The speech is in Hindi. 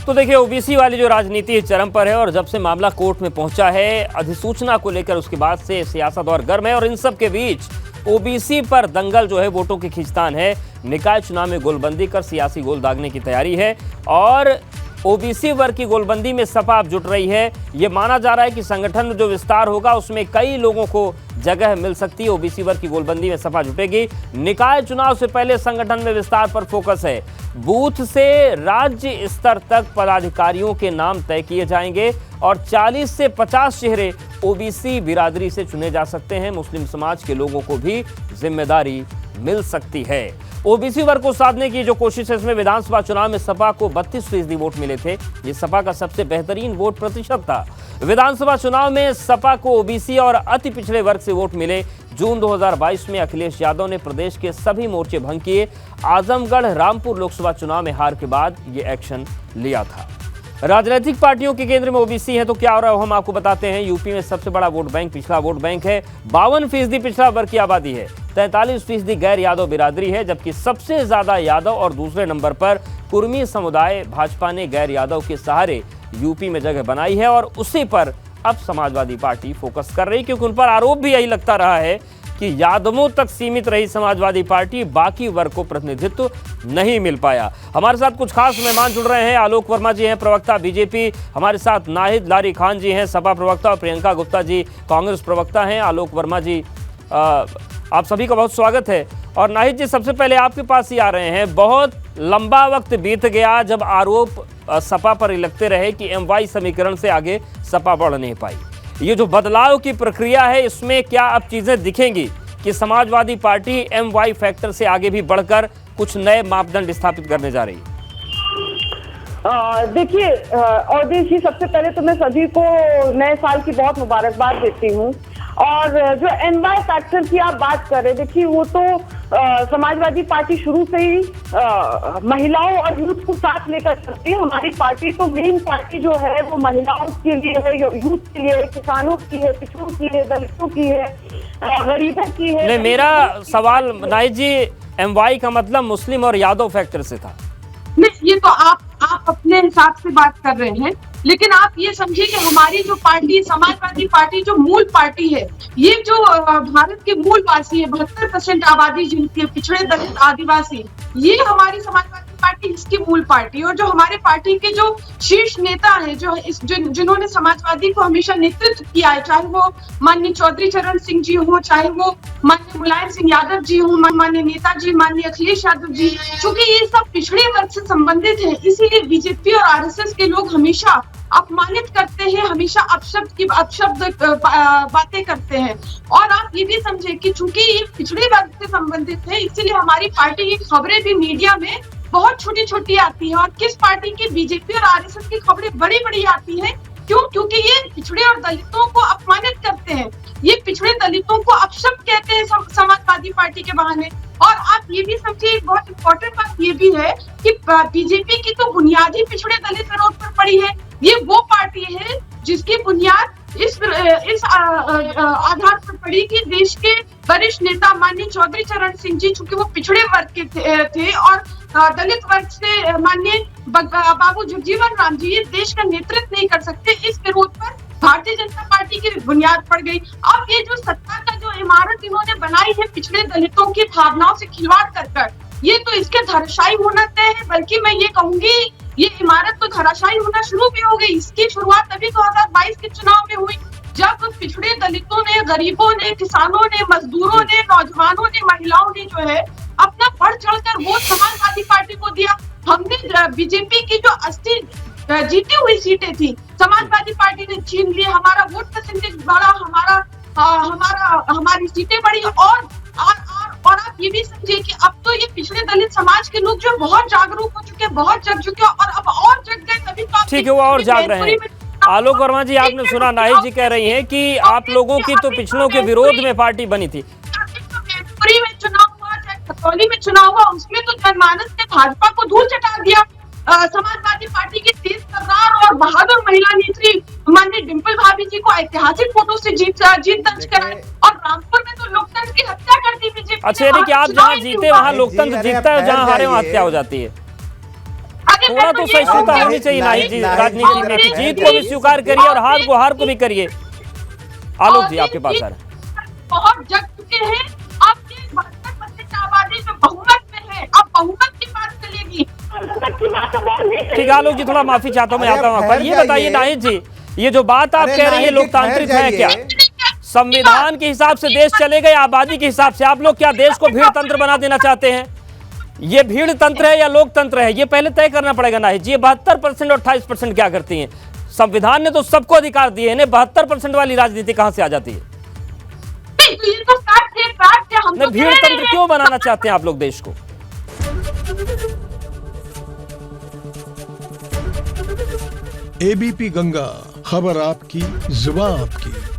तो देखिए, ओबीसी वाली जो राजनीति चरम पर है और जब से मामला कोर्ट में पहुंचा है अधिसूचना को लेकर, उसके बाद से सियासत और गर्म है। और इन सब के बीच ओबीसी पर दंगल जो है, वोटों की खींचतान है। निकाय चुनाव में गोलबंदी कर सियासी गोल दागने की तैयारी है और ओबीसी वर्ग की गोलबंदी में सपा अब जुट रही है। ये माना जा रहा है कि संगठन में जो विस्तार होगा उसमें कई लोगों को जगह मिल सकती है। ओबीसी वर्ग की गोलबंदी में सपा जुटेगी। निकाय चुनाव से पहले संगठन में विस्तार पर फोकस है। बूथ से राज्य स्तर तक पदाधिकारियों के नाम तय किए जाएंगे और 40 से 50 चेहरे ओबीसी बिरादरी से चुने जा सकते हैं। मुस्लिम समाज के लोगों को भी जिम्मेदारी मिल सकती है। ओबीसी वर्ग को साधने की जो कोशिश है, इसमें विधानसभा चुनाव में सपा को 32% वोट मिले थे। ये सपा का सबसे बेहतरीन वोट प्रतिशत था। विधानसभा चुनाव में सपा को ओबीसी और अति पिछड़े वर्ग से वोट मिले। जून 2022 में अखिलेश यादव ने प्रदेश के सभी मोर्चे भंग किए। आजमगढ़ रामपुर लोकसभा चुनाव में हार के बाद ये एक्शन लिया था। राजनीतिक पार्टियों के केंद्र में ओबीसी है तो क्या हो रहा है हम आपको बताते हैं। यूपी में सबसे बड़ा वोट बैंक पिछड़ा वोट बैंक है। 52% पिछड़ा वर्ग की आबादी है। 43% गैर यादव बिरादरी है, जबकि सबसे ज्यादा यादव और दूसरे नंबर पर कुर्मी समुदाय। भाजपा ने गैर यादव के सहारे यूपी में जगह बनाई है और उसी पर अब समाजवादी पार्टी फोकस कर रही, क्योंकि उन पर आरोप भी यही लगता रहा है कि यादवों तक सीमित रही समाजवादी पार्टी, बाकी वर्ग को प्रतिनिधित्व नहीं मिल पाया। हमारे साथ कुछ खास मेहमान जुड़ रहे हैं। आलोक वर्मा जी हैं, प्रवक्ता बीजेपी। हमारे साथ नाहिद लारी खान जी हैं, सपा प्रवक्ता। और प्रियंका गुप्ता जी कांग्रेस प्रवक्ता हैं। आलोक वर्मा जी, आप सभी का बहुत स्वागत है। और नाहिद जी, सबसे पहले आपके पास ही आ रहे हैं। बहुत लंबा वक्त बीत गया जब आरोप सपा पर लगते रहे कि एमवाई समीकरण से आगे सपा बढ़ नहीं पाई। ये जो बदलाव की प्रक्रिया है, इसमें क्या अब चीजें दिखेंगी कि समाजवादी पार्टी एमवाई फैक्टर से आगे भी बढ़कर कुछ नए मापदंड स्थापित करने जा रही है? देखिए अवधेश जी, सबसे पहले तो मैं सभी को नए साल की बहुत मुबारकबाद देती हूँ। और जो एमवाई फैक्टर की आप बात कर रहे हैं, देखिए वो तो समाजवादी पार्टी शुरू से ही महिलाओं और यूथ को साथ लेकर चलती है। हमारी पार्टी तो मेन पार्टी जो है वो महिलाओं के लिए है, यूथ के लिए, किसानों की है, पिछड़ों की है, दलितों की है, गरीबों की है। नहीं, मेरा सवाल नाहिद जी, एमवाई का मतलब मुस्लिम और यादव फैक्टर से था। नहीं, ये तो आप अपने हिसाब से बात कर रहे हैं, लेकिन आप ये समझिए कि हमारी जो पार्टी समाजवादी पार्टी जो मूल पार्टी है, ये जो भारत के मूलवासी है, 72% आबादी जिनकी है, पिछड़े दलित आदिवासी, ये हमारी समाजवादी पार्टी इसकी मूल पार्टी। और जो हमारे पार्टी के जो शीर्ष नेता है, जिन्होंने समाजवादी को हमेशा नेतृत्व किया है, चाहे वो माननीय चौधरी चरण सिंह जी हो, चाहे वो माननीय मुलायम सिंह यादव जी हो, माननीय नेताजी माननीय अखिलेश यादव जी, चूंकि ये सब पिछड़े वर्ग से संबंधित है, इसीलिए बीजेपी और आरएसएस के लोग हमेशा अपमानित करते हैं, हमेशा अपशब्द बातें करते हैं। और आप ये भी समझे कि चूंकि ये पिछड़े वर्ग से संबंधित है, इसीलिए हमारी पार्टी की खबरें भी मीडिया में बहुत छोटी छोटी आती है। और किस पार्टी की, बीजेपी और आरएसएस की खबरें बड़ी बड़ी आती है, क्यों? क्योंकि ये पिछड़े और दलितों को अपमानित करते हैं, ये पिछड़े दलितों को अपशब्द कहते हैं समाजवादी पार्टी के बहाने। और आप ये भी समझिए, एक बहुत इंपॉर्टेंट बात ये भी है कि बीजेपी की तो बुनियादी पिछड़े दलित विरोध पर पड़ी है। ये वो पार्टी है जिसकी बुनियाद इस आधार पर पड़ी कि देश के वरिष्ठ नेता माननीय चौधरी चरण सिंह जी, चूंकि वो पिछड़े वर्ग के थे और दलित वर्ग से माननीय बाबू जगजीवन राम जी ये देश का नेतृत्व नहीं कर सकते, इस विरोध पर भारतीय जनता पार्टी की बुनियाद पड़ गई। अब ये जो सत्ता का जो इमारत इन्होंने बनाई है पिछड़े दलितों की भावनाओं से खिलवाड़ कर, ये तो इसके धराशायी होना तय है। बल्कि मैं ये कहूंगी, ये इमारत तो धराशायी होना शुरू भी हो गई। इसकी शुरुआत अभी 2022 के चुनाव में हुई, जब पिछड़े दलितों ने, गरीबों ने, किसानों ने, मजदूरों ने, नौजवानों ने, महिलाओं ने जो है अपना बढ़ चढ़कर वोट समाजवादी पार्टी को दिया। हमने बीजेपी की जो 80 जीती हुई सीटें थी, समाजवादी पार्टी ने छीन ली। हमारा वोट परसेंटेज बढ़ा, हमारी सीटें बढ़ी। और आप ये भी समझिए कि अब तो ये पिछड़े दलित समाज के लोग जो बहुत जागरूक हो चुके हैं, बहुत जग चुके हैं, और अब और जग गए तभी तो ठीक है, वो और जाग रहे हैं। आलोक वर्मा जी, आपने सुना, नाहिद जी कह रही हैं कि आप लोगों की तो पिछड़ों के विरोध में पार्टी बनी थी। मैनपुरी में चुनाव हुआ, चाहे खतौली में चुनाव हुआ, उसमें तो जनमानस ने भाजपा को धूल चटा दिया। समाजवादी पार्टी की तेज तर्रार और बहादुर महिला नेत्री माननीय डिम्पल भाभी जी को ऐतिहासिक फोटो से जीत दर्ज कराई। और रामपुर में तो लोकतंत्र की हत्या कर दी बीजेपी। अच्छा, यानी कि आप जहाँ जीते वहाँ लोकतंत्र जीतता है, जहाँ हारे वहाँ हत्या हो जाती है। थोड़ा तो सहिष्णुता होनी चाहिए नाहिद जी राजनीति में कि जीत को भी स्वीकार करिए और हार को भी करिए। आलोक जी आपके पास आ रहे हैं। बहुत जग चुके हैं, अब 72% आबादी में बहुमत में है, अब बहुमत की बात चलेगी। ठीक है आलोक जी, थोड़ा माफी चाहता हूँ, मैं आता हूँ आप पर। ये बताइए नाहिद जी, ये जो बात आप कह रही है लोकतांत्रिक है क्या? संविधान के हिसाब से देश चलेगा या आबादी के हिसाब से? आप लोग क्या देश को भीड़ तंत्र बना देना चाहते हैं? ये भीड़ तंत्र है या लोकतंत्र है, ये पहले तय करना पड़ेगा नाहिद जी। ये 72% और 28% क्या करती हैं? संविधान ने तो सबको अधिकार दिए हैं, 72% वाली राजनीति कहां से आ जाती है? ये तो फैक्ट है, हम तो भीड़ तंत्र क्यों बनाना चाहते हैं आप लोग देश को? एबीपी गंगा, खबर आपकी, जुबान आपकी।